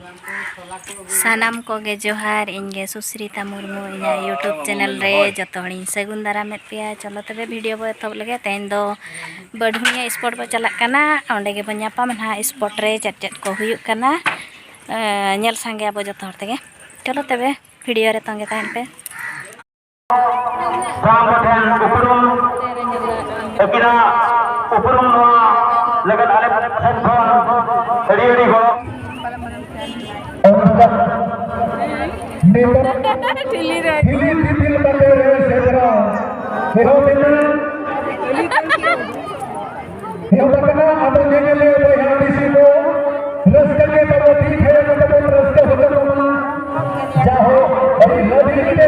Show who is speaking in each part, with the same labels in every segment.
Speaker 1: सानाम कोगे जोहार इनगे सुश्रीता मुर्मू इना YouTube channel रे जतो हड़ी सगुन दारामेद पेया। चलो तबे वीडियो बो एतहब लगे तेन दो बढ़िया स्पॉट बो चलक कना ओंडे गे बो ᱧᱟᱯᱟᱢ ना स्पॉट रे चेद चेद को हुयुक कना नेल सांगे आबो जतो हर तेगे। चलो तबे वीडियो रे तंगे तहन पे
Speaker 2: राम ठेन उपरुम एकिना उपरुम लगन आले ठेन खन अड़ी अड़ी हो
Speaker 3: Dili pakai segera. Hero bina. Hero bina abang jengele boya di sini. Raska ke bawa ठीक है ना तो रास्ता होता ना. जाओ अरे नदी के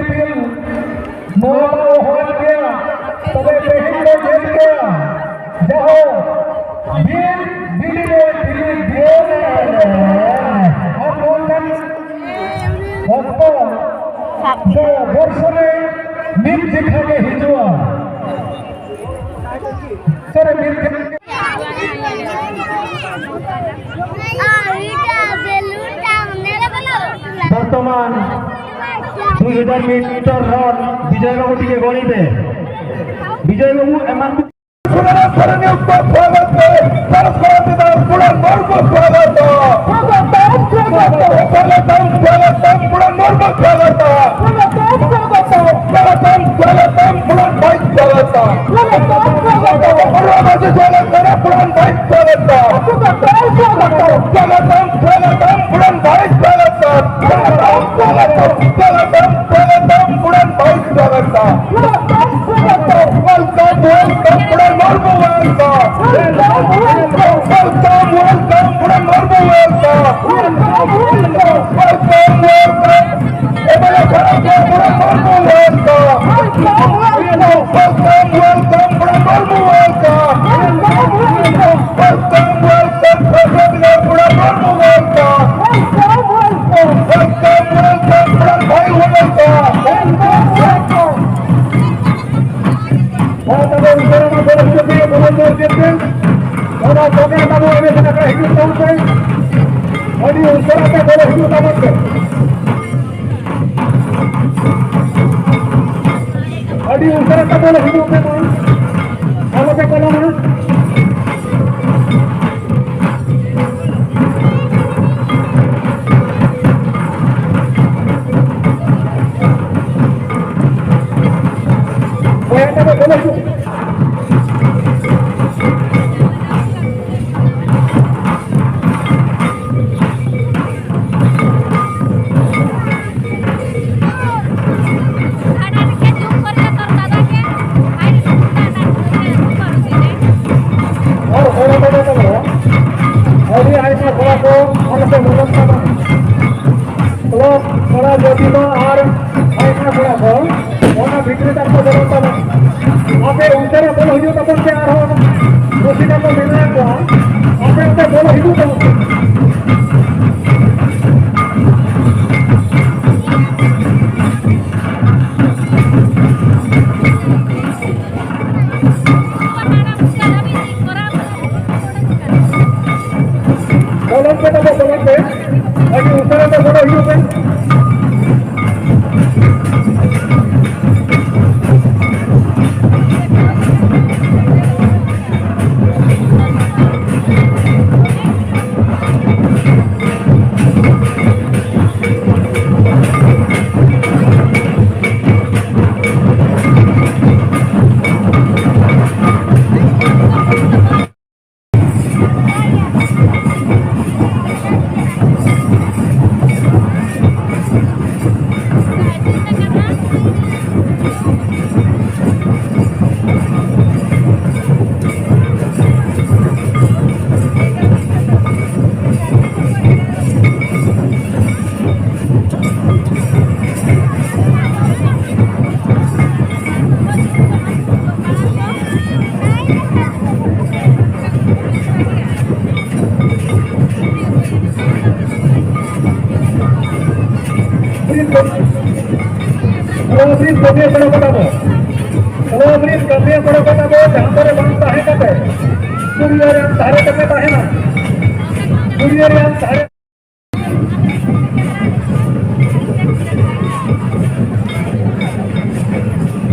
Speaker 3: दिल मोहब्बत हो गया. तबे पहले जेल गया. जाओ दिल जो वर्षने नीम दिखा के हिजुआ सर नीम वर्तमान 2000 मीटर रन विजय बाबू टी के गणित विजय बाबू एमान Adi usara ka boleh hidup memang. Kalau ke kolam mana? Boleh tak boleh hidup.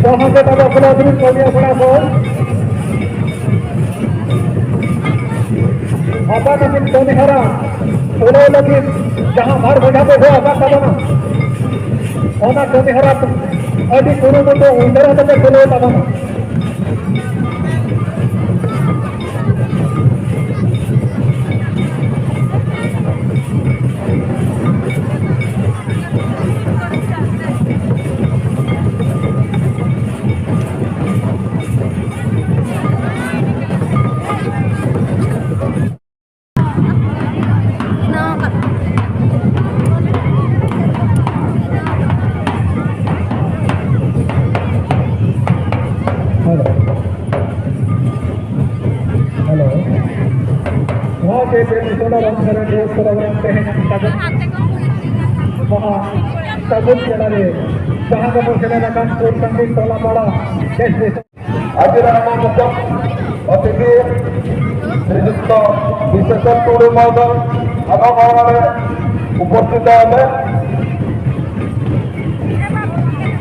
Speaker 3: वहाँ के तब अपना दिन कमिया बड़ा बोल apa mungkin kami harap ulah lagi jangan bar benda tu apa kabar ona kami harap adi guru tu undara tu kalau kabar hello वहाँ के solar अनुसरण जो प्रोग्राम पे हैं वहाँ तबुल चला रहे जहाँ का चला रहा काम कोट संगीत टोला पड़ा जैसे आज रामा मुकम अतिथि श्रीजुक्त विशेषज्ञ टूर महोदय आगाम भावना उपस्थित है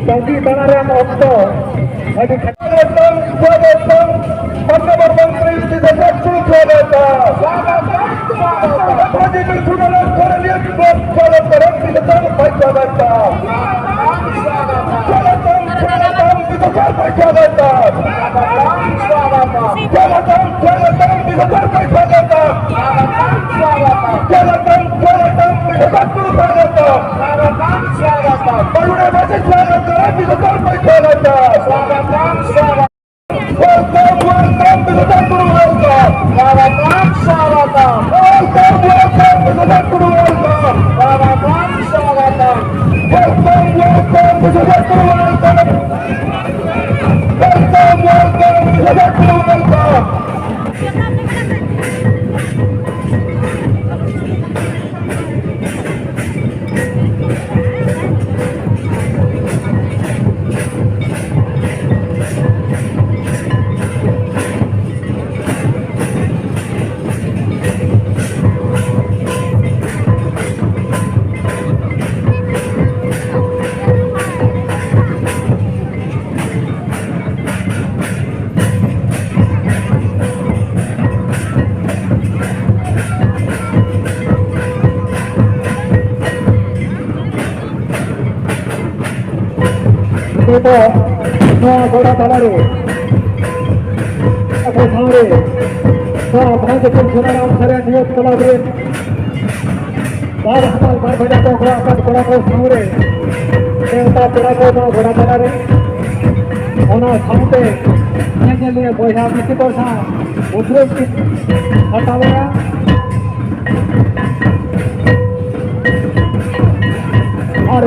Speaker 3: संगीत बना रहे हम ऑक्टो अभी Pangkaban Menteri tidak langsung berada. Presiden sudah langsung lihat kalau barang tidak sampai Jakarta. Jalan tidak sampai Jakarta. Jalan tidak sampai Jakarta. Jalan tidak sampai Jakarta. Baru masih Jakarta tidak sampai Jakarta. Welcome to the Guru Welcome. Welcome to the Guru Welcome. Welcome to the Guru Welcome. Welcome to the Guru Welcome. Kita semua goda talari, apa sahari, semua bahasa pensiunan amsaran niat talari, bar hamal bar benda tu goda akan goda kau sahari, kita goda kau tu goda talari, ona sampai yang ni boya mesti korsa, utrus hatawa, और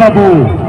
Speaker 3: Babu.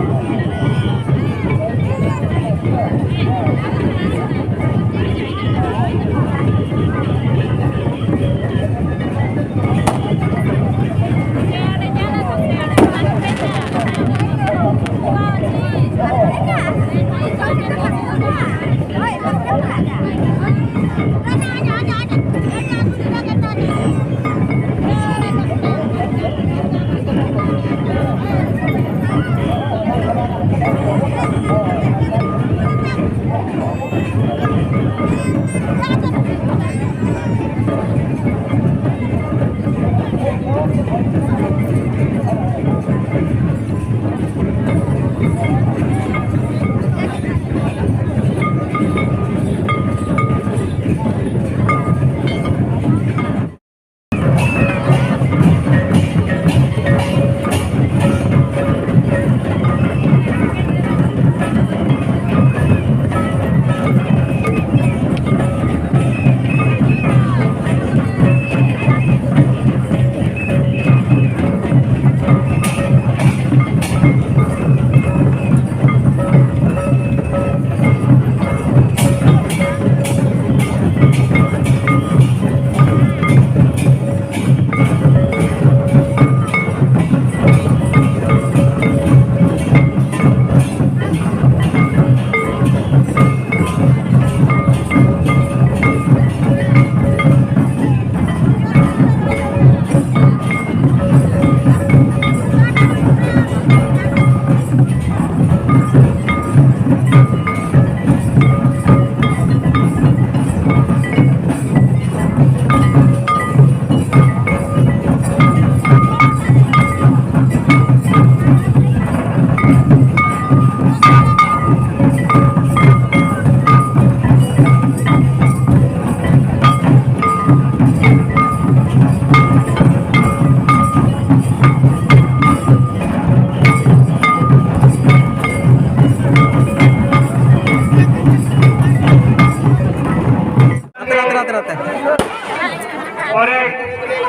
Speaker 2: পরে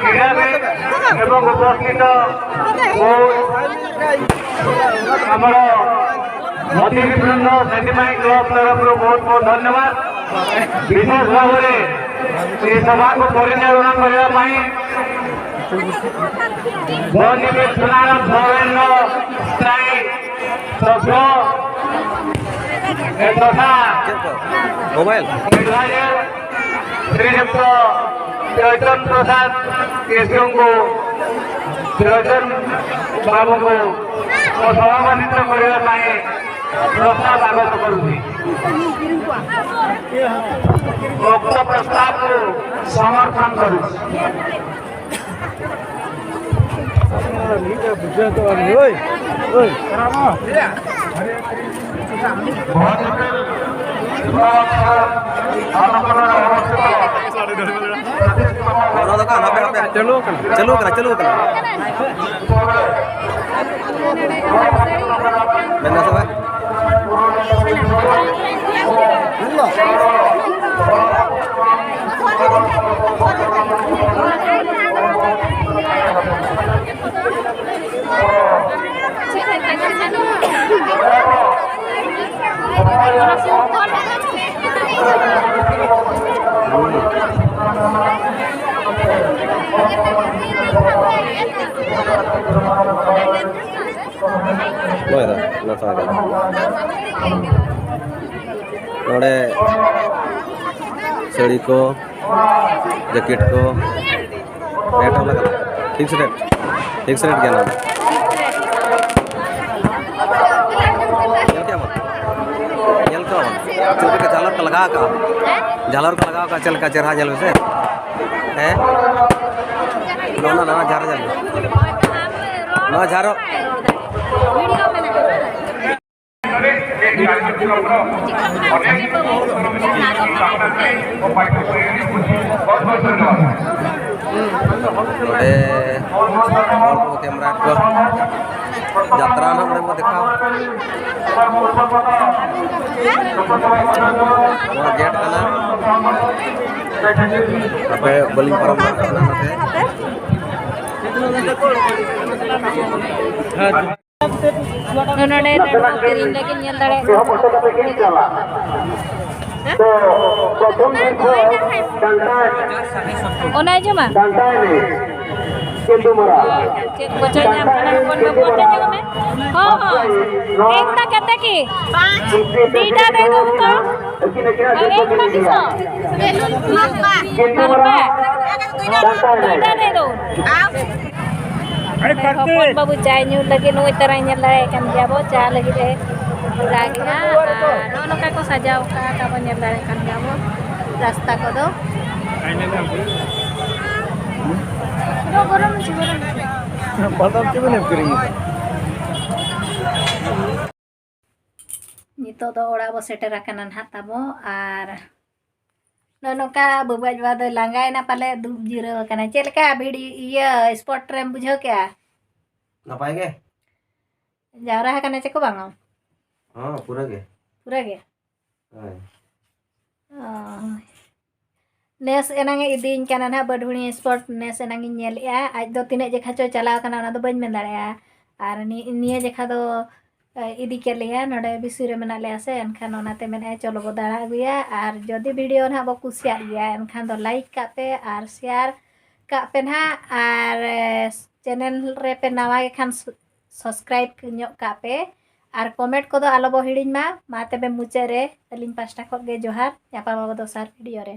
Speaker 2: ক্রীড়াবিদ এবং উপস্থিত আমার অতিথিবৃন্দ ସେଥିପାଇଁ club ତରଫରୁ ବହୁତ ବହୁତ ଧନ୍ୟବାଦ। ବିଶେଷ ଭାବରେ ଏହି ସଭାକୁ ପରିଚାଳନା କରିବା ପାଇଁ ବନିବେ ସୁନାରାମ ଭବେନ୍ର ସ୍ଥାୟୀ ସଭ୍ୟ ତଥା ଶ୍ରୀଯୁକ୍ତ ଚୈତନ ପ୍ରସାଦ କେଶରୀଙ୍କୁ ଚୈତନ ବାବୁଙ୍କୁ ସଭାପତିତ୍ୱ କରିବା ପାଇଁ ପ୍ରସ୍ତାବ ଆଗତ କରୁଛି। ଉକ୍ତ ପ୍ରସ୍ତାବକୁ ସମର୍ଥନ କରୁଛି।
Speaker 4: चलो नोड़े साड़ी को जैकेट को रेट लगा फिक्स रेट क्या नाम झालर का लगा का चल का चेहरा जल से है ना झार जल ना झारो कैमरा को यात्रा ना देखा गेट पे बलिंग परम
Speaker 1: नोडे किरिंग लगे नेल दाड़े
Speaker 2: हम ऑटो का किन चला तो प्रथम दिन को डंडा
Speaker 1: ओना जमा
Speaker 2: डंडा ने केंदु मरा
Speaker 1: चेक बचल नाम कना कोन बाबू ओटे जगह में हां हां एक ना कहते कि 5 दीटा दे दो तो
Speaker 2: लेकिन क्या
Speaker 1: एक ना किसो
Speaker 2: केंदु मरा डंडा ने
Speaker 1: दीटा दे दो कोन बाबू चाय न्यू लगे नोय तरह नेल दाड़े kan jabo cha lagi deh lagi no no ka ko sajau ka bo नेल दाड़े kan jabo rasta ko do गरम
Speaker 4: बादाम के बने करेंगे
Speaker 1: नितो दो ओड़ा बो सेटेर आकाना ना ताबो आर नोका बुबाज बा दो लांगाय ना पाले दुब जिरो काना चेलका भिडी इया स्पॉट रेम बुझो क्या
Speaker 4: नपाय के
Speaker 1: जावरा काना चेको बांगो
Speaker 4: हां पूरा के हां
Speaker 1: नेस एनांगे इदिन काना ना बडहुणी स्पॉट नेस एनांगे नेलया आज दो तिने जेखा चो चलाव काना ना दो बन मेन दाड़या आर निये जेखा दो इदी के लिया नोडे बिसुरे मेना ले से एनखान ओनाते मेना चलो बो दाड़ा अगुया आर जदि वीडियो ना बो कुसिया गया एनखान दो लाइक कापे आर शेयर कापे ना आर चैनल रे पे नवा के खान सब्सक्राइब न्यो कापे आर कमेंट को दो आलो बो हिडिन मा तबे मुचे रे अलिन पास्टा को गे जोहार यापा बाबा दोसार वीडियो रे